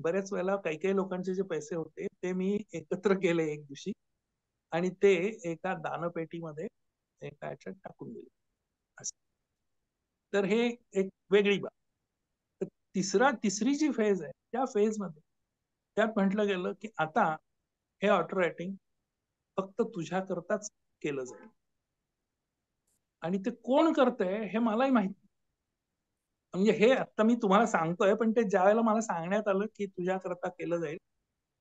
बऱ्याच वेळेला काही काही लोकांचे जे पैसे होते ते मी एकत्र केले एक दिवशी आणि ते एका दानपेटीमध्ये एका ह्याच्यात टाकून दिले असं. तर हे एक वेगळी बाब. तर तिसरी जी फेज आहे त्या फेज मध्ये त्यात म्हटलं गेलं की आता हे ऑटो रायटिंग फक्त तुझ्या करताच केलं जाईल आणि ते कोण करतंय हे मलाही माहिती. म्हणजे हे आता मी तुम्हाला सांगतोय, पण ते ज्या वेळेला मला सांगण्यात आलं की तुझ्या करता केलं जाईल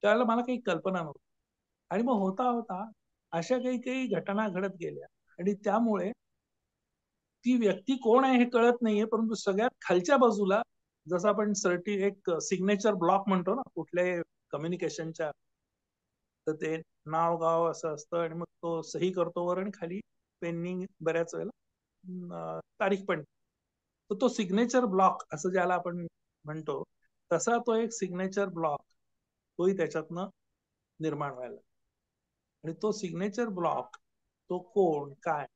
त्यावेळेला मला काही कल्पना नव्हती. आणि मग होता होता अशा काही काही घटना घडत गेल्या आणि त्यामुळे ती व्यक्ती कोण आहे हे कळत नाहीये, परंतु सगळ्यात खालच्या बाजूला जसं आपण एक सिग्नेचर ब्लॉक म्हणतो ना कुठल्याही कम्युनिकेशनच्या, तर ते नाव गाव असं असतं आणि मग तो सही करतो वर आणि खाली पेननी बऱ्याच वेळेला तारीख पण. तर तो सिग्नेचर ब्लॉक असं ज्याला आपण म्हणतो तसा तो एक सिग्नेचर ब्लॉक तोही त्याच्यातनं निर्माण व्हायला. आणि तो सिग्नेचर ब्लॉक तो कोण काय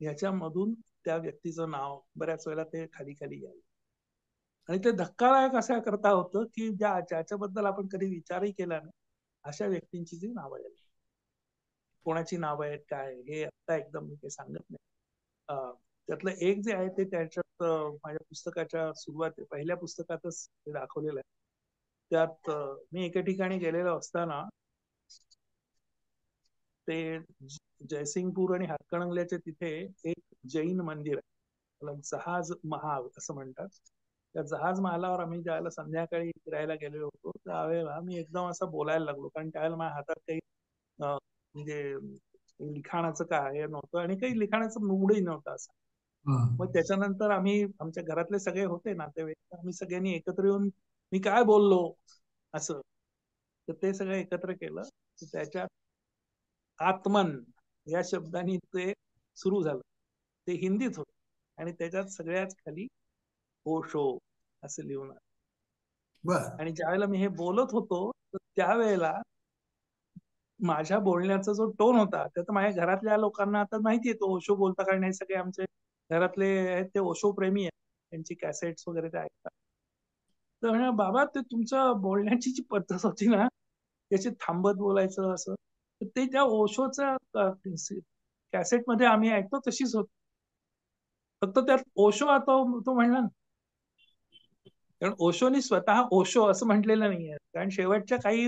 याच्यामधून त्या व्यक्तीचं नाव बऱ्याच वेळेला ते खाली खाली यायला. आणि ते धक्कादायक अशा करता होतं की ज्याच्याबद्दल आपण कधी विचारही केला नाही अशा व्यक्तींची जी नावं यायला. कोणाची नावं आहेत काय हे आता एकदम मी काही सांगत नाही. त्यातलं एक जे आहे ते त्याच्यात माझ्या पुस्तकाच्या पहिल्या पुस्तकातच ते दाखवलेलं आहे. त्यात मी एके ठिकाणी गेलेलो असताना ते जयसिंगपूर आणि हातकणंगल्याच्या तिथे एक जैन मंदिर आहे, त्याला जहाज महाल असं म्हणतात. त्या जहाज महालावर आम्ही ज्यावेळेला संध्याकाळी फिरायला गेलेलो होतो त्यावेळेला मी एकदम असं बोलायला लागलो, कारण त्यावेळेला माझ्या हातात काही म्हणजे लिखाणाचं काय नव्हतं आणि काही लिखाणाचं मूडही नव्हतं असं. मग त्याच्यानंतर आम्ही आमच्या घरातले सगळे होते नातेवाईक, आम्ही सगळ्यांनी एकत्र येऊन मी काय बोललो असं, तर ते सगळं एकत्र केलं. त्याच्यात आत्मन या शब्दाने ते सुरू झालं. ते हिंदीत होत आणि त्याच्यात सगळ्यात खाली ओशो असं लिहून आलं. बर. आणि ज्यावेळेला मी हे बोलत होतो तर त्यावेळेला माझ्या बोलण्याचा जो टोन होता त्यात माझ्या घरातल्या लोकांना आता माहिती आहे तो ओशो बोलता, कारण हे सगळे आमचे घरातले आहेत ते ओशो प्रेमी आहेत, त्यांची कॅसेट्स वगैरे ते ऐकतात. तर म्हणे बाबा ते तुमचं बोलण्याची जी पद्धत होती ना त्याची थांबत बोलायचं असं, तर ते त्या ओशोच्या कॅसेटमध्ये आम्ही ऐकतो तशीच होती. फक्त त्यात ओशो आता तो म्हणला ना, कारण ओशोनी स्वतः ओशो असं म्हटलेलं नाहीये, कारण शेवटच्या काही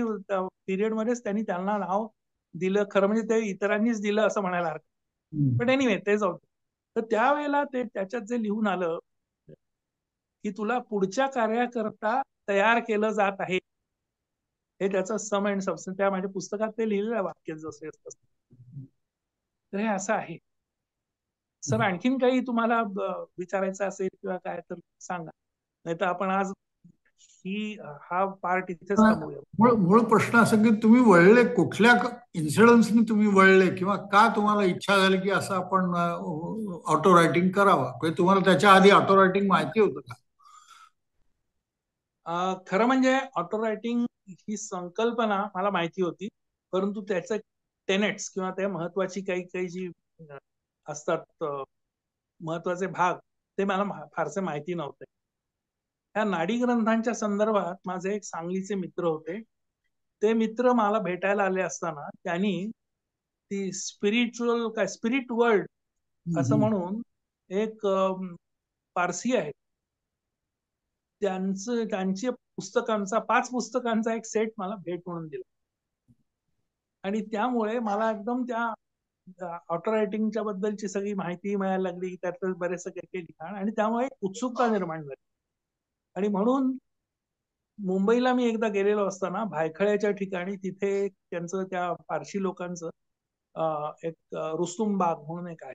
पिरियड मध्येच त्यांनी त्यांना नाव दिलं. खरं म्हणजे ते इतरांनीच दिलं असं म्हणायला हरकत. पण एनिवे ते जाऊ दे. तर त्यावेळेला ते त्याच्यात जे लिहून आलं की तुला पुढच्या कार्याकरता तयार केलं जात आहे, हे त्याचं सम अँड सबस्टन्स त्या माझ्या पुस्तकात ते लिहिलेलं आहे वाक्य जसे असतं. तर हे असं आहे. सर आणखीन काही तुम्हाला विचारायचं असेल किंवा काय तर सांगा, नाही तर आपण आज हा पार्ट इथेच थांबूया. मूळ प्रश्न असा की तुम्ही वळले कुठल्या इन्सिडन्सनी तुम्ही वळले किंवा का तुम्हाला इच्छा झाली की असं आपण ऑटो रायटिंग करावं, म्हणजे तुम्हाला त्याच्या आधी ऑटो रायटिंग माहिती होतं का? खरं म्हणजे ऑटो रायटिंग ही संकल्पना मला माहिती होती, परंतु त्याचे टेनेट्स किंवा त्या महत्वाची काही काही जी असतात महत्वाचे भाग ते मला फारसे माहिती नव्हते. ह्या नाडी ग्रंथांच्या संदर्भात माझे एक सांगलीचे मित्र होते. ते मित्र मला भेटायला आले असताना त्यांनी ती स्पिरिट वर्ल्ड असं म्हणून एक पारसी आहे, त्यांच्या पुस्तकांचा 5 पुस्तकांचा एक सेट मला भेट म्हणून दिला. आणि त्यामुळे मला एकदम त्या ऑटो रायटिंगच्या बद्दलची सगळी माहिती मिळायला लागली, त्यातलं बरेचसे काही लिखाण, आणि त्यामुळे एक उत्सुकता निर्माण झाली. आणि म्हणून मुंबईला मी एकदा गेलेलो असताना भायखळ्याच्या ठिकाणी तिथे त्यांचं त्या पारशी लोकांचं एक रुस्तुम बाग म्हणून एक आहे.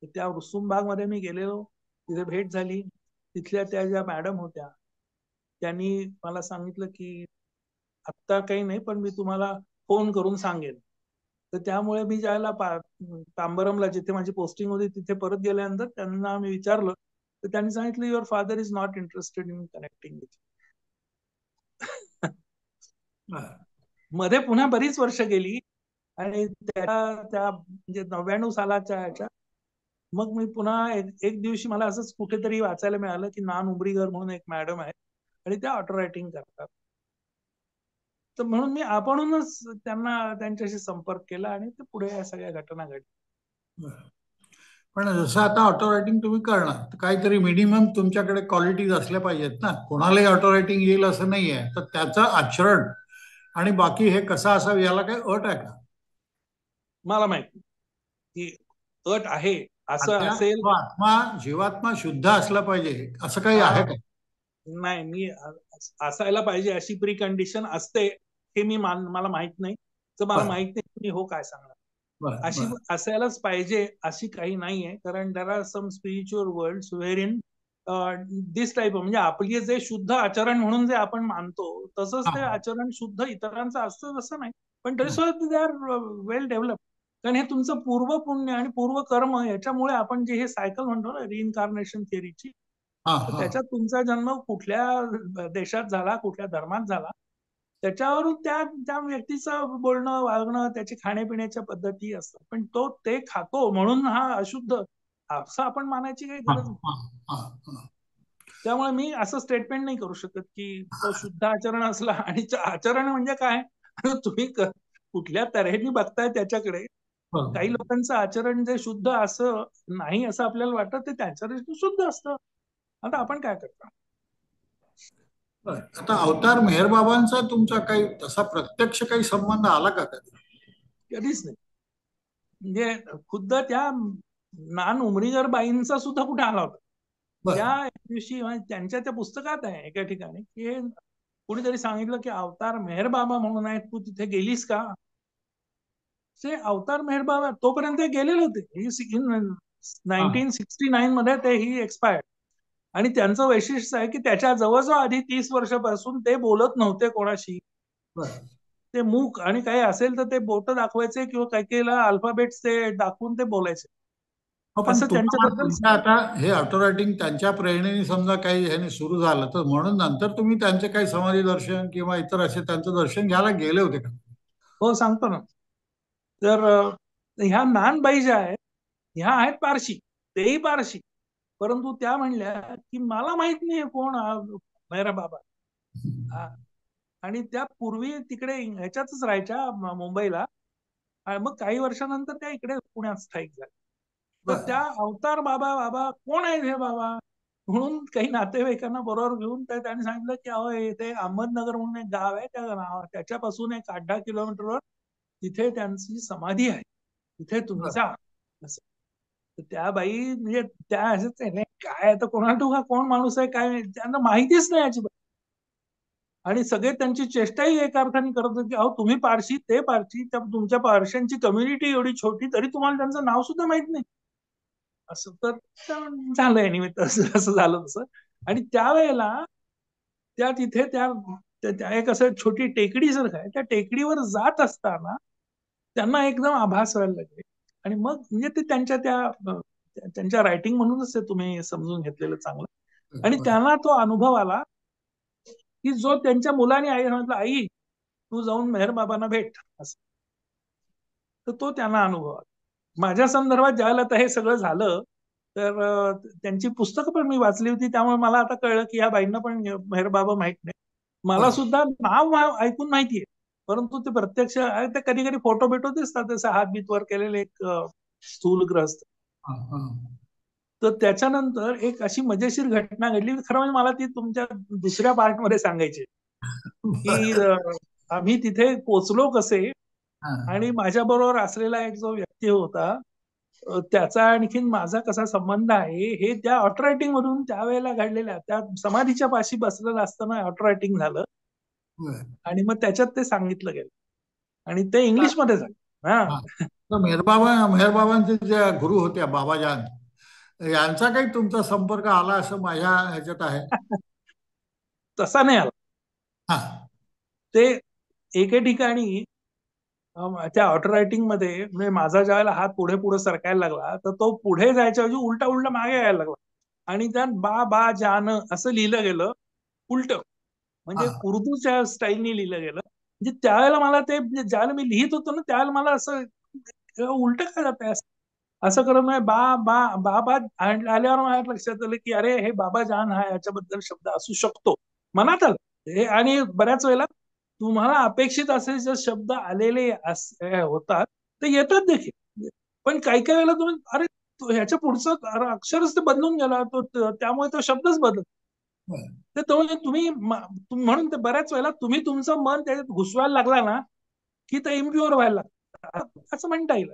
तर त्या रुस्तुम बाग मध्ये मी गेलेलो, तिथे भेट झाली. तिथल्या त्या ज्या मॅडम होत्या त्यांनी मला सांगितलं की आत्ता काही नाही पण मी तुम्हाला फोन करून सांगेन. तर त्यामुळे मी ज्यावेळेला तांबरमला जिथे माझी पोस्टिंग होती तिथे परत गेल्यानंतर त्यांना मी विचारलं, तर त्यांनी सांगितलं your father is not interested in connecting with. मध्ये पुन्हा बरीच वर्ष गेली आणि त्या म्हणजे 99 सालाच्या ह्याच्या मग मी पुन्हा एक दिवशी मला असंच कुठेतरी वाचायला मिळालं की नान उमरीगर म्हणून एक मॅडम आहे आणि त्या ऑटो रायटिंग करतात. तर म्हणून मी आपणच त्यांना त्यांच्याशी संपर्क केला आणि ते पुढे या सगळ्या घटना घडल्या. पण जसं आता ऑटो रायटिंग तुम्ही करणार तर काहीतरी मिनिमम तुमच्याकडे क्वालिटीज असल्या पाहिजेत ना. कोणालाही ऑटो रायटिंग येईल असं नाही आहे. तर त्याचं आचरण आणि बाकी हे कसं असावं याला काही अट आहे का? मला माहिती की अट आहे, असं असेल. आत्मा जीवात्मा शुद्ध असला पाहिजे असं काही आहे हा, का? नाही, मी असायला पाहिजे अशी प्री कंडिशन असते हे मला माहित नाही. तर मला बर माहित नाही, तुम्ही हो काय सांगणार. बर अशी बर. असायलाच पाहिजे अशी काही नाहीये, कारण there are some spiritual world where in this type, म्हणजे आपले जे शुद्ध आचरण म्हणून जे आपण मानतो तसंच हा ते हा. आचरण शुद्ध इतरांचं असतं असं नाही. पण तरी सुद्धा दे आर वेल डेव्हलप. कारण हे तुमचं पूर्व पुण्य आणि पूर्व कर्म याच्यामुळे आपण जे हे सायकल म्हणतो ना, रिइन्कार्नेशन थिअरीची, हा तर हा. त्याच्यात तुमचा जन्म कुठल्या देशात झाला, कुठल्या धर्मात झाला, त्याच्यावरून त्या त्या व्यक्तीचं बोलणं वागणं, त्याची खाण्यापिण्याच्या पद्धती असतात. पण तो ते खातो म्हणून हा अशुद्ध असं आपण मानायची काही हा गरज नाही. हा हा हा. त्यामुळे मी असं स्टेटमेंट नाही करू शकत की तो शुद्ध आचरण असला. आणि आचरण म्हणजे काय, तुम्ही कुठल्या तऱ्हेने बघताय त्याच्याकडे. काही बरोबर. लोकांचं आचरण जे शुद्ध असं नाही असं आपल्याला वाटतं, ते त्यांचं दृष्टीने शुद्ध असतं. आता आपण काय करतो. बरं. आता अवतार मेहरबाबांचा तुमचा काही तसा प्रत्यक्ष काही संबंध आला का कधी? कधीच नाही. म्हणजे खुद्द त्या नान उमरीगर बाईंचा सुद्धा कुठे आला होता. बर त्या दिवशी म्हणजे त्यांच्या त्या पुस्तकात आहे एका ठिकाणी की कुणीतरी सांगितलं की अवतार मेहर बाबा म्हणून आहेत, तू तिथे गेलीस का. ते अवतार मेहर बाबा तोपर्यंत ते गेलेले होते. इन हा 1969 मध्ये ते ही एक्सपायर्ड. आणि त्यांचं वैशिष्ट्य आहे की त्याच्या जवळजवळ आधी 30 वर्षापासून ते बोलत नव्हते कोणाशी. बर. ते मूक आणि काही असेल तर ते बोट दाखवायचे किंवा काही काहीला अल्फाबेट्स ते दाखवून ते बोलायचे. हो पण असं तुम्हाला त्यांच्याबद्दल तुमच्या आता हे ऑटो रायटिंग त्यांच्या प्रेरणेने समजा काही ह्याने सुरू झालं तर म्हणून नंतर तुम्ही त्यांचे काही समाधी दर्शन किंवा इतर असे त्यांचं दर्शन घ्यायला गेले होते का? हो, सांगतो ना. तर ह्या नानबाई ज्या आहेत, ह्या आहेत पारशी, तेही पारशी. परंतु त्या म्हणल्या की मला माहित नाही कोण मेहरा बाबा. हा. आणि त्या पूर्वी तिकडे ह्याच्यातच राहायच्या मुंबईला. आणि मग काही वर्षानंतर त्या इकडे पुण्यात स्थायिक झाल्या. तर बर त्या अवतार बाबा बाबा कोण आहेत हे बाबा म्हणून काही नातेवाईकांना बरोबर घेऊन त्यांनी सांगितलं की अहो इथे अहमदनगर म्हणून एक गाव आहे, त्या त्याच्यापासून एक 8-10 किलोमीटरवर तिथे त्यांची समाधी आहे, तिथे तुम्ही बर. जा. असं. तर त्या बाई म्हणजे त्या असंच आहे, नाही काय आता कोणाला ठाऊक हा कोण माणूस आहे काय त्यांना माहितीच नाही अजिबात. आणि सगळे त्यांची चेष्टाही एका अर्थाने करत होते की अहो तुम्ही पारशी, ते पारशी, तुमच्या पारशांची कम्युनिटी एवढी छोटी तरी तुम्हाला त्यांचं नाव सुद्धा माहित नाही. असं तर झालंय निमित्त, असं झालं तसं. आणि त्यावेळेला त्या तिथे त्या एक असं छोटी टेकडी सारखं आहे, त्या टेकडीवर जात असताना त्यांना एकदम आभास व्हायला लागले. आणि मग म्हणजे ते त्यांच्या त्यांच्या रायटिंग म्हणूनच ते तुम्ही समजून घेतलेलं चांगलं. आणि बर. त्यांना तो अनुभव आला की जो त्यांच्या मुलाने आई म्हटलं आई तू जाऊन मेहर बाबांना भेट असं. तर तो त्यांना अनुभव आला. माझ्या संदर्भात ज्यावेळेला आता हे सगळं झालं तर त्यांची पुस्तकं पण मी वाचली होती, त्यामुळे मला आता कळलं की या बाईंना पण मेहर बाबा माहित नाही. मला बर. सुद्धा नाव ऐकून माहितीये, परंतु ते प्रत्यक्ष ते कधी कधी फोटो बिटो दिसतात तसं हात वर केलेले एक स्थूलग्रस्त. हा हा. तर त्याच्यानंतर एक अशी मजेशीर घटना घडली, खरं म्हणजे मला ती तुमच्या दुसऱ्या पार्टमध्ये सांगायची की बर. आम्ही तिथे पोचलो कसे. हा. आणि माझ्या बरोबर असलेला एक जो व्यक्ती होता, त्याचा आणखीन माझा कसा संबंध आहे हे त्या ऑटो रायटिंग मधून त्यावेळेला घडलेल्या त्या समाधीच्या पाशी बसलेलं असताना ऑटो रायटिंग झालं. बर. आणि मग त्याच्यात ते सांगितलं गेलं आणि ते इंग्लिशमध्ये झालं. हा. हा. तर मेहरबाबांचे जे गुरु होत्या बाबाजान यांचा काही तुमचा संपर्क आला असं माझ्या ह्याच्यात आहे. तसा नाही आला. हा ते एके ठिकाणी त्या ऑटो रायटिंग मध्ये म्हणजे माझा ज्यावेळेला हात पुढे पुढे सरकायला लागला तर तो पुढे जायच्या ऐवजी उलटा उलटा मागे यायला लागला. आणि त्यात बा बा जान असं लिहिलं गेलं उलट, हा म्हणजे उर्दूच्या स्टाईलनी लिहिलं गेलं. म्हणजे त्यावेळेला मला ते म्हणजे ज्यावेळेला मी लिहित होतो ना त्यावेळेला मला असं उलट काय जात आहे असं करत नाही. बा बा बाबा आल्यावर माझ्या लक्षात आलं की अरे हे बाबा जान हा याच्याबद्दल शब्द असू शकतो. मनात आलं हे. आणि बऱ्याच वेळेला तुम्हाला अपेक्षित असे जर शब्द आलेले होतात ते येतात देखील. पण काही काही वेळेला तुम्ही अरे ह्याच्या पुढचं अक्षरच ते बदलून गेला त्यामुळे तो शब्दच बदल. तर तो तुम्ही म्हणून ते बऱ्याच वेळेला तुम्ही तुमचं मन त्याच्यात घुसवायला लागला ना की ते इम्प्युअर व्हायला लागतं असं म्हणता येईल.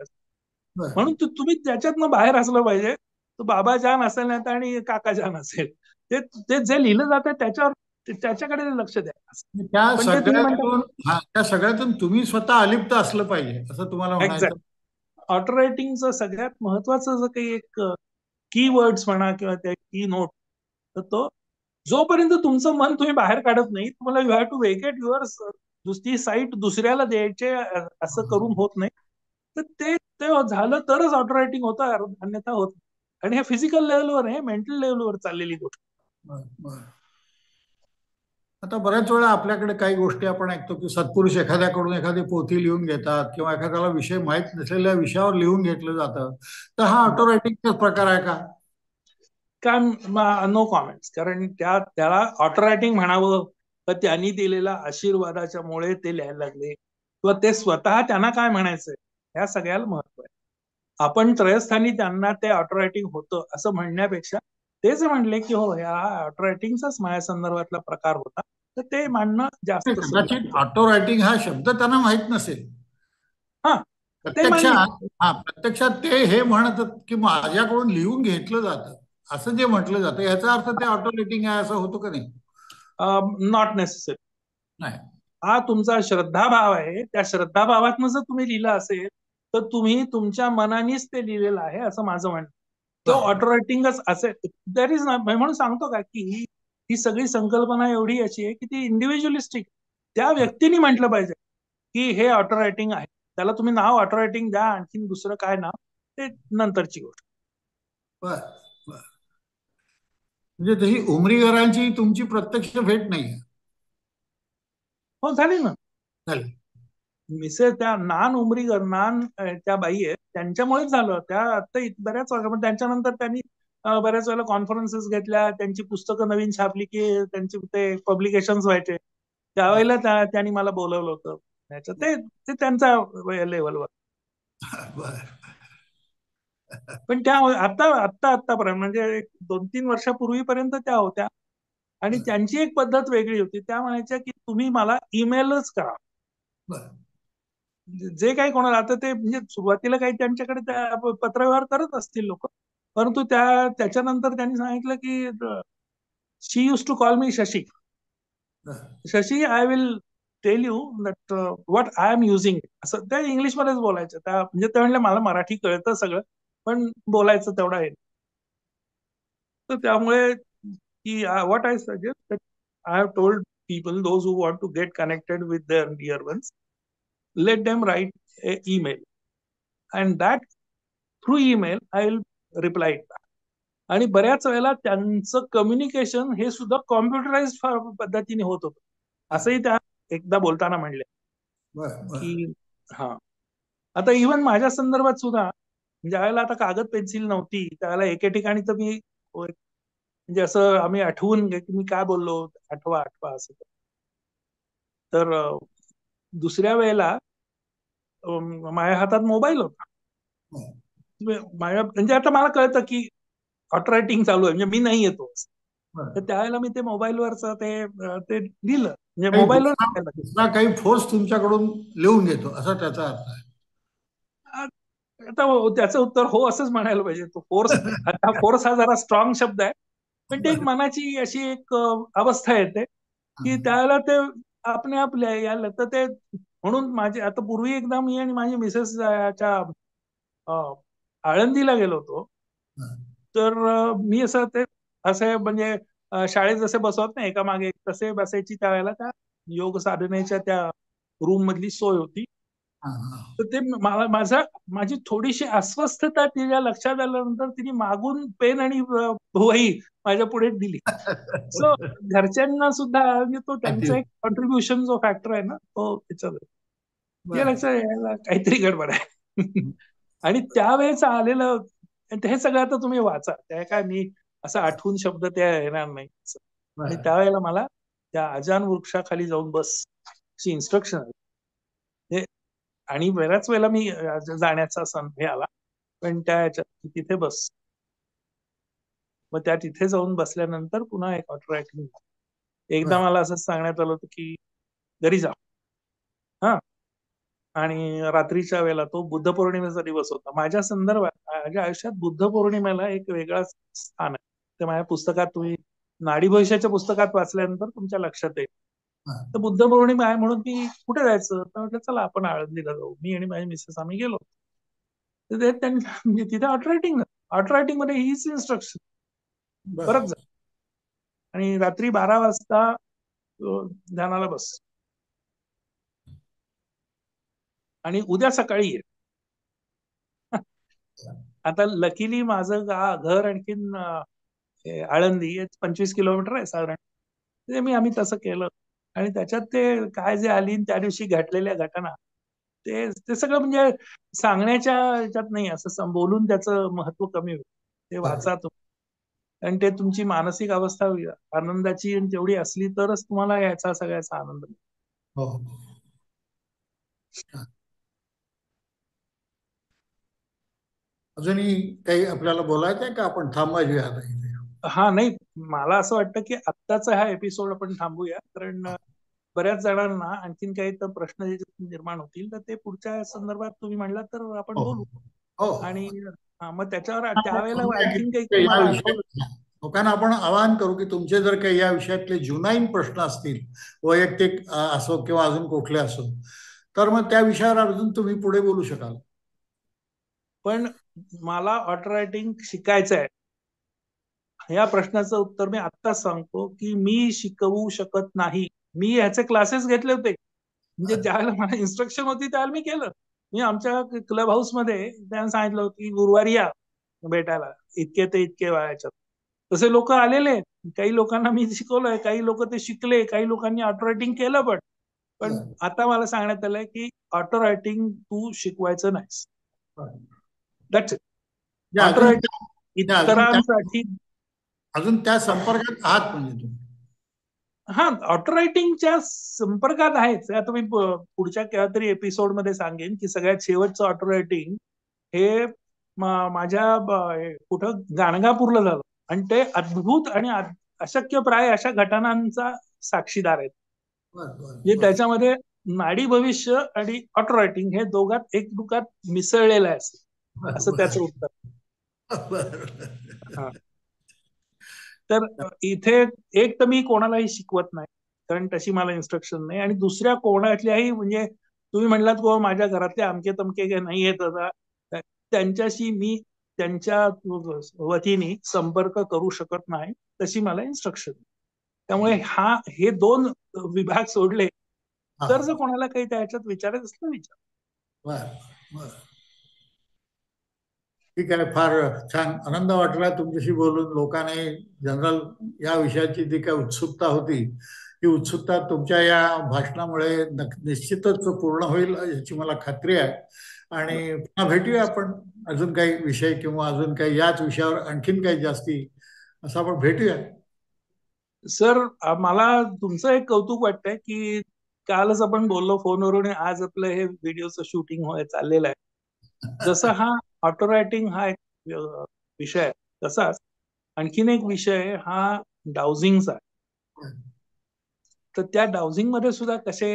म्हणून तुम्ही त्याच्यातनं बाहेर असलं पाहिजे. तो बाबा जान असेल नाही आणि काका जान असेल ते जे लिहिलं जातं त्याच्याकडे लक्ष द्या. त्या पण ते तुम्ही म्हणता सगळ्यातून त्या सगळ्यातून तुम्ही स्वतः अलिप्त असलं पाहिजे असं तुम्हाला म्हणायचं. एक्झॅक्ट. ऑटो रायटिंगचं सगळ्यात महत्वाचं जर काही एक की वर्ड्स म्हणा किंवा त्या की नोट तर तो जोपर्यंत तुमचं मन तुम्ही बाहेर काढत नाही तुम्हाला you have to vacate your दुसरी साईट दुसऱ्याला द्यायचे असं करून होत नाही. तर ते ते झालं तरच ऑटो रायटिंग होतं अन्यथा होत. आणि हे फिजिकल लेवलवर आहे मेंटल लेवलवर चाललेली गोष्ट. आता बऱ्याच वेळा आपल्याकडे काही गोष्टी आपण ऐकतो की सत्पुरुष एखाद्याकडून एखादी पोथी लिहून घेतात किंवा एखाद्याला विषय माहीत नसलेल्या विषयावर लिहून घेतलं जातं. तर हा ऑटो रायटिंगचाच प्रकार आहे का? No comments. कारण त्याला ऑटो रायटिंग म्हणावं तर त्यांनी दिलेल्या आशीर्वादाच्या मुळे ते लिहायला लागले किंवा ते स्वतः त्यांना काय म्हणायचंय ह्या सगळ्याला महत्व आहे. आपण त्रयस्थानी त्यांना ते ऑटो रायटिंग होतं असं म्हणण्यापेक्षा तेच म्हणले की हो ह्या ऑटो रायटिंगचाच माझ्या संदर्भातला प्रकार होता तर ते मानणं जास्त कदाचित ऑटो रायटिंग हा शब्द त्यांना माहीत नसेल. हा ते मान्य. प्रत्यक्षात ते हे म्हणतात की माझ्याकडून लिहून घेतलं जातं असं जे म्हटलं जातं याचा अर्थ ते ऑटो रायटिंग आहे असं होतं का नाही? Not necessary. नाही. हा तुमचा श्रद्धाभाव आहे. त्या श्रद्धाभावातनं जर तुम्ही लिहिलं असेल तर तुम्ही तुमच्या मनानेच ते लिहिलेलं आहे असं माझं म्हणणं. तो ऑटो रायटिंगच असेल दॅट इज नॉट. म्हणून सांगतो का की ही सगळी संकल्पना एवढी अशी आहे की ती इंडिव्हिज्युअलिस्टिक. त्या व्यक्तीने म्हटलं पाहिजे की हे ऑटो रायटिंग आहे. त्याला तुम्ही नाव ऑटो रायटिंग द्या आणखीन दुसरं काय नाव ते नंतरची गोष्ट. बर बर. म्हणजे तशी उमरीगरांची तुमची प्रत्यक्ष भेट नाही आहे? हो झाली ना. झाली. मिसेस त्या नान उमरीगर त्या बाई आहेत त्यांच्यामुळेच झालं. त्या आता बऱ्याच वर्ष त्यांच्यानंतर त्यांनी बऱ्याच वेळेला कॉन्फरन्सेस घेतल्या. त्यांची पुस्तकं नवीन छापली की त्यांचे ते पब्लिकेशन व्हायचे त्यावेळेला त्यांनी मला बोलवलं होतं. ते त्यांच्या लेवलवर. बर. पण त्या आतापर्यंत म्हणजे 2-3 वर्षापूर्वीपर्यंत त्या होत्या आणि त्यांची एक पद्धत वेगळी होती. त्या म्हणायच्या की तुम्ही मला ईमेलच करा. बर. जे काही कोणाला आता ते म्हणजे सुरुवातीला काही त्यांच्याकडे पत्रव्यवहार करत असतील लोक परंतु त्याच्यानंतर त्यांनी सांगितलं की she use to call me Shashi. Shashi I will tell you that what I am using असं त्या इंग्लिशमध्येच बोलायचं. त्या म्हणजे ते म्हणले मला मराठी कळतं सगळं पण बोलायचं तेवढा आहे. तर त्यामुळे की what I suggest that I have told people those who want to get connected with their dear ones let them write a email and that through email I will reply it back. आणि बऱ्याच वेळेला त्यांचं communication हे सुद्धा कॉम्प्युटराइज पद्धतीने होत होतं असंही त्या एकदा बोलताना म्हणले की हा. आता इव्हन माझ्या संदर्भात सुद्धा ज्या वेळेला आता कागद पेन्सिल नव्हती त्यावेळेला एके ठिकाणी तर मी म्हणजे असं आम्ही आठवून मी काय बोललो आठवा आठवा असं. तर दुसऱ्या वेळेला माझ्या हातात मोबाईल होता. म्हणजे आता मला कळतं की ऑटो रायटिंग चालू आहे म्हणजे मी नाही येतो तर त्यावेळेला मी ते मोबाईलवरच ते लिहिलं म्हणजे मोबाईलवर. दुसरा काही फोर्स तुमच्याकडून लिहून घेतो असा त्याचा अर्थ आहे? आता त्याचं उत्तर हो असंच म्हणायला पाहिजे. तो फोर्स हा जरा स्ट्रॉंग शब्द आहे पण ते एक मनाची अशी एक अवस्था येते की त्यावेळेला ते आपले आपल्या यायला तर ते म्हणून माझे आता पूर्वी एकदा मी आणि माझी मिसेस आळंदीला गेलो होतो तर मी असं म्हणजे शाळेत जसे बसवत नाही एका मागे तसे बसायची त्यावेळेला त्या योग साधनेच्या त्या रूम मधली सोय होती. तर ते माझी थोडीशी अस्वस्थता तिच्या लक्षात आल्यानंतर तिने मागून पेन आणि वही माझ्या पुढे दिली. सो घरच्यांना सुद्धा म्हणजे तो त्यांचा एक कॉन्ट्रीब्युशन जो फॅक्टर आहे ना तो त्याच्यात ते लक्षात यायला काहीतरी गडबड आहे. आणि त्यावेळेस आलेलं हे सगळं आता तुम्ही वाचा त्या काय मी असं आठवून शब्द त्या येणार नाही. आणि त्यावेळेला मला त्या अजान वृक्षाखाली जाऊन बस इन्स्ट्रक्शन. आणि बऱ्याच वेळेला मी जाण्याचा हे आला, पण त्या ह्याच्यात तिथे बस. मग त्या तिथे जाऊन बसल्यानंतर पुन्हा एक ऑटो रायटिंग. एकदा मला असं सांगण्यात आलं होतं की घरी जा, हा. आणि रात्रीच्या वेळेला तो बुद्ध पौर्णिमेचा दिवस होता. माझ्या संदर्भात माझ्या आयुष्यात बुद्ध पौर्णिमेला एक वेगळा स्थान आहे. ते माझ्या पुस्तकात तुम्ही नाडी भविष्याच्या पुस्तकात वाचल्यानंतर तुमच्या लक्षात येईल. तर बुद्ध पौर्णिमा आहे म्हणून मी कुठे जायचं, तर म्हटलं चला आपण आळंदीला जाऊ. मी आणि माझी मिसेस आम्ही गेलो. तर ते म्हणजे तिथे ऑटो रायटिंग मध्ये हीच इन्स्ट्रक्शन, परत जा आणि रात्री 12 वाजता ध्यानाला बस आणि उद्या सकाळी ये. आता लकीली माझं घर आणखीन आळंदी 25 किलोमीटर आहे साधारण. ते आम्ही तसं केलं आणि त्याच्यात ते काय जे आली त्या दिवशी घडलेल्या घटना, ते ते सगळं म्हणजे सांगण्याच्या ह्याच्यात नाही, असं बोलून त्याचं महत्व कमी होईल. ते वाचा तुम्ही, आणि ते तुमची मानसिक अवस्था आनंदाची तेवढी असली तरच तुम्हाला याचा सगळ्याचा आनंद मिळेल. हो. अजूनही काही आपल्याला बोलायचं आहे का आपण थांबायची आता इथे? हा, नाही, मला असं वाटतं की आत्ताचा हा एपिसोड आपण थांबूया, कारण बऱ्याच जणांना आणखीन काही तर प्रश्न निर्माण होतील, तर ते पुढच्या संदर्भात तुम्ही म्हणला तर आपण हो बोलू. हो. आणि मग त्याच्यावर आपण त्यावेळेला करूया की आणखीन काही या तुम्हाला आठवलं. विषयात लोकांना आपण आवाहन करू की तुमचे जर काही या विषयातले जुनाईन प्रश्न असतील, वैयक्तिक असो किंवा अजून कुठले असो, तर मग त्या विषयावर अजून तुम्ही पुढे बोलू शकाल. पण मला ऑटो रायटिंग शिकायचं आहे, या प्रश्नाचं उत्तर मी आत्ताच सांगतो की मी शिकवू शकत नाही. मी ह्याचे क्लासेस घेतले होते, म्हणजे ज्यावेळेला मला इन्स्ट्रक्शन होती त्यावेळेला मी केलं. मी आमच्या क्लब हाऊस मध्ये त्यांना सांगितलं होतं की गुरुवारी या भेटायला, इतके ते इतके वायाच्यात. तसे लोक आलेले, काही लोकांना मी शिकवलंय, काही लोक ते शिकले, काही लोकांनी ऑटो रायटिंग केलं. पण आता मला सांगण्यात आलंय की ऑटो रायटिंग तू शिकवायचं नाहीस. That's it. ऑटो अजून रायटिंग इतरांसाठी. अजून त्या संपर्कात आहात म्हणजे तुम्ही? हा, ऑटो रायटिंगच्या संपर्कात आहेच. आता मी पुढच्या केव्हा तरी एपिसोड मध्ये सांगेन की सगळ्यात शेवटचं ऑटो रायटिंग हे माझ्या कुठं गाणगापूरला झालं, आणि ते अद्भुत आणि अशक्य प्राय अशा घटनांचा साक्षीदार आहेत. म्हणजे त्याच्यामध्ये नाडी भविष्य आणि ऑटो रायटिंग हे दोघात एक दुखात मिसळलेलं आहे, असं त्याचं उत्तर. हा, तर इथे एक तर मी कोणालाही शिकवत नाही, कारण तशी मला इन्स्ट्रक्शन नाही. आणि दुसऱ्या कोणातल्याही, म्हणजे तुम्ही म्हणलात की माझ्या घरातले अमके तमके नाही येत, त्यांच्याशी मी त्यांच्या वतीने संपर्क करू शकत नाही, तशी मला इन्स्ट्रक्शन. त्यामुळे हे दोन विभाग सोडले तर जर कोणाला काही त्याच्यात विचारायचं असलं विचार. बर, ठीक आहे. फार छान आनंद वाटला तुमच्याशी बोलून. लोकांनी जनरल या विषयाची जी काही उत्सुकता होती, ही उत्सुकता तुमच्या या भाषणामुळे निश्चितच पूर्ण होईल याची मला खात्री आहे. आणि पुन्हा भेटूया आपण अजून काही विषय किंवा अजून काही याच विषयावर आणखीन काही जास्ती असं आपण भेटूया. सर, मला तुमचं एक कौतुक वाटतंय की कालच आपण बोललो फोनवरून, आज आपलं हे व्हिडिओचं शूटिंग चाललेलं आहे. जसं हा ऑटो रायटिंग हा एक विषय आहे, तसाच आणखीन एक विषय हा डाउजिंगचा आहे. तर त्या डाउजिंग मध्ये सुद्धा कसे,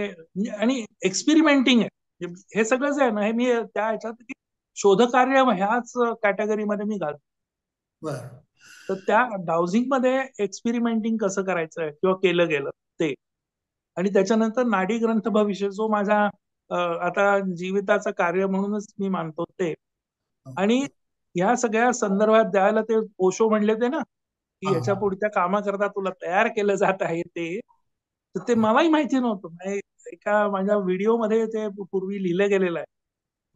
आणि एक्सपेरिमेंटिंग आहे हे सगळं जे आहे ना, हे मी त्या ह्याच्यात शोधकार्य ह्याच कॅटेगरीमध्ये मी घालतो. तर त्या डाउजिंग मध्ये एक्सपेरिमेंटिंग कसं करायचं किंवा केलं गेलं ते, आणि त्याच्यानंतर नाडी ग्रंथ भविष्य जो माझा आता जीविताचं कार्य म्हणूनच मी मानतो ते. आणि या सगळ्या संदर्भात द्यायला ते ओशो म्हणले ते ना की ह्याच्या पुढच्या कामाकरता तुला तयार केलं जात आहे, तर ते मलाही माहिती नव्हतं. एका माझ्या व्हिडिओ मध्ये ते पूर्वी लिहिलं गेलेलं आहे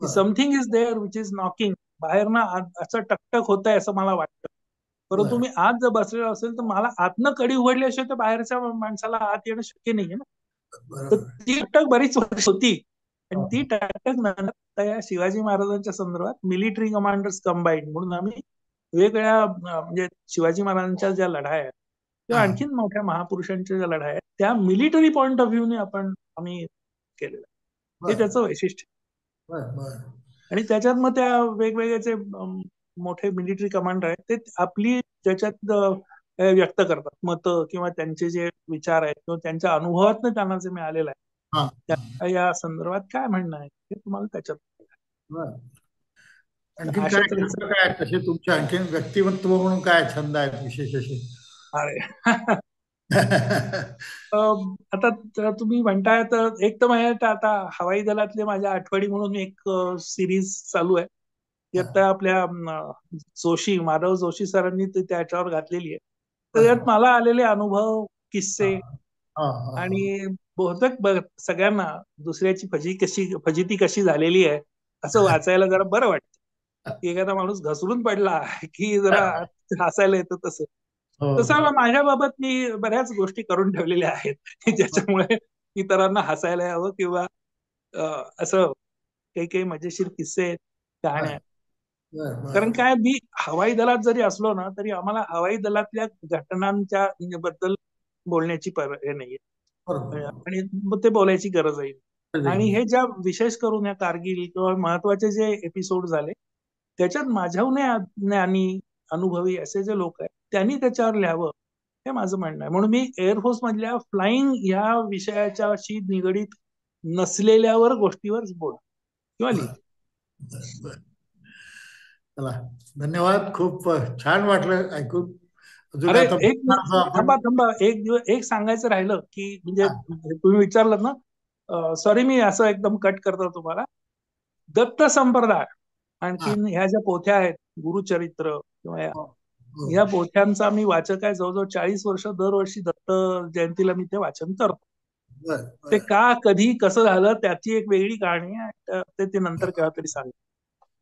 की something is there which is knocking. बाहेर ना असं टकटक होत आहे असं मला वाटतं, परंतु मी आत जर बसलेलो असेल तर मला आतनं कडी उघडल्याशिवाय तर बाहेरच्या माणसाला आत येणं शक्य नाहीये ना. तर ती टकटक बरीच वर्ष होती, आणि ती टकटक नंतर या शिवाजी महाराजांच्या संदर्भात मिलिटरी कमांडर्स कंबाईंड म्हणून आम्ही वेगवेगळ्या म्हणजे शिवाजी महाराजांच्या ज्या लढाया आहेत किंवा आणखीन मोठ्या महापुरुषांच्या ज्या लढाया आहेत त्या मिलिटरी पॉइंट ऑफ व्ह्यूने आम्ही केलेलं आहे. हे त्याचं वैशिष्ट्य. आणि त्याच्यात मग त्या वेगवेगळे जे मोठे मिलिटरी कमांडर आहेत ते आपली त्याच्यात व्यक्त करतात मतं किंवा त्यांचे जे विचार आहेत किंवा त्यांच्या अनुभवातनं त्यांना जे मिळालेलं आहे या संदर्भात काय म्हणणं आहे हे तुम्हाला त्याच्यात. आणखी काय छंद काय तसे तुमचे आणखी व्यक्तिमत्व म्हणून काय छंद आहेत विशेष असे? अरे आता तुम्ही म्हणताय तर एक तर माझ्या आता हवाई दलातले माझ्या आठवणी म्हणून एक सिरीज चालू आहे ती आता आपल्या माधव जोशी सरांनी त्याच्यावर घातलेली आहे. तर त्यात मला आलेले अनुभव किस्से आणि बहुतेक सगळ्यांना दुसऱ्याची फजिती कशी झालेली आहे असं वाचायला जरा बरं वाटतं. की एखादा माणूस घसरून पडला की जरा हसायला येतं तसं माझ्या बाबत मी बऱ्याच गोष्टी करून ठेवलेल्या आहेत ज्याच्यामुळे इतरांना हसायला यावं किंवा असं काही काही मजेशीर किस्से कहाण्या. कारण काय मी हवाई दलात जरी असलो ना तरी आम्हाला हवाई दलातल्या घटनांच्या बद्दल बोलण्याची हे नाहीये आणि ते बोलायची गरज आहे. आणि हे ज्या विशेष करून या कारगिल किंवा महत्वाचे जे एपिसोड झाले त्याच्यात माझ्याहून ज्ञानी अनुभवी असे जे लोक आहेत त्यांनी त्याच्यावर लिहावं हे माझं म्हणणं आहे. म्हणून मी एअरफोर्स मधल्या फ्लाइंग ह्या विषयाच्याशी निगडीत नसलेल्यावर गोष्टीवर बोल किंवा लिहितो. चला धन्यवाद. खूप छान वाटलं ऐकून. अरे एक थांबा एक सांगायचं राहिलं की म्हणजे तुम्ही विचारलं ना सॉरी मी असं एकदम कट करतो तुम्हाला. दत्त संप्रदाय आणखीन ह्या ज्या पोथ्या आहेत गुरुचरित्र किंवा या पोथ्यांचा मी वाचक आहे. जवळजवळ 40 वर्ष दरवर्षी दत्त जयंतीला मी ते वाचन करतो. ते का कधी कसं झालं त्याची एक वेगळी कहाणी आहे ते नंतर केव्हा तरी सांगेन.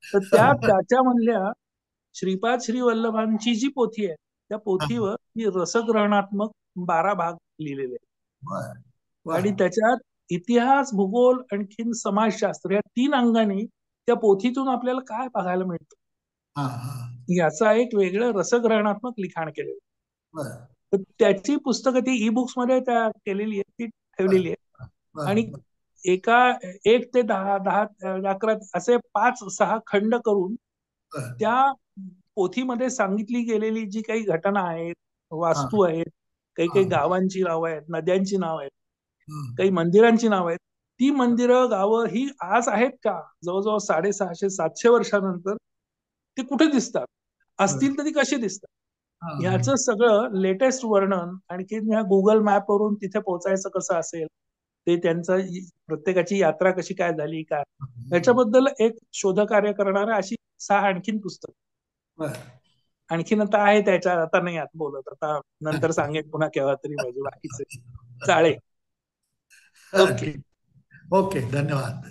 तर त्याच्यामधल्या श्रीपाद श्री वल्लभांची जी पोथी आहे त्या पोथीवर मी रसग्रहणात्मक 12 भाग लिहिलेले आहेत आणि त्याच्यात इतिहास भूगोल आणखीन समाजशास्त्र या 3 अंगाने त्या पोथीतून आपल्याला काय बघायला मिळतं याचा एक वेगळं रसग्रहणात्मक लिखाण केलेलं. तर त्याची पुस्तकं ती ई बुक्स मध्ये त्या केलेली आहे ती ठेवलेली आहे आणि 1 ते 10 असे 5-6 खंड करून त्या पोथीमध्ये सांगितली गेलेली जी काही घटना आहेत वास्तू आहेत काही काही गावांची नावं आहेत नद्यांची नावं आहेत काही मंदिरांची नावं आहेत ती मंदिरं गावं ही आज आहेत का जवळजवळ 650-700 वर्षानंतर ती कुठे दिसतात असतील तर ती कशी दिसतात ह्याचं सगळं लेटेस्ट वर्णन आणखी ह्या गुगल मॅपवरून तिथे पोहोचायचं कसं असेल ते त्यांचं प्रत्येकाची यात्रा कशी काय झाली काय याच्याबद्दल एक शोधकार्य करणारा अशी 6 आणखीन पुस्तक आणखीन आता आहे त्याच्यात आता नाही आता बोलत आता नंतर सांगेन पुन्हा केव्हा तरी माझे बाकीचे चालेल. ओके ओके धन्यवाद.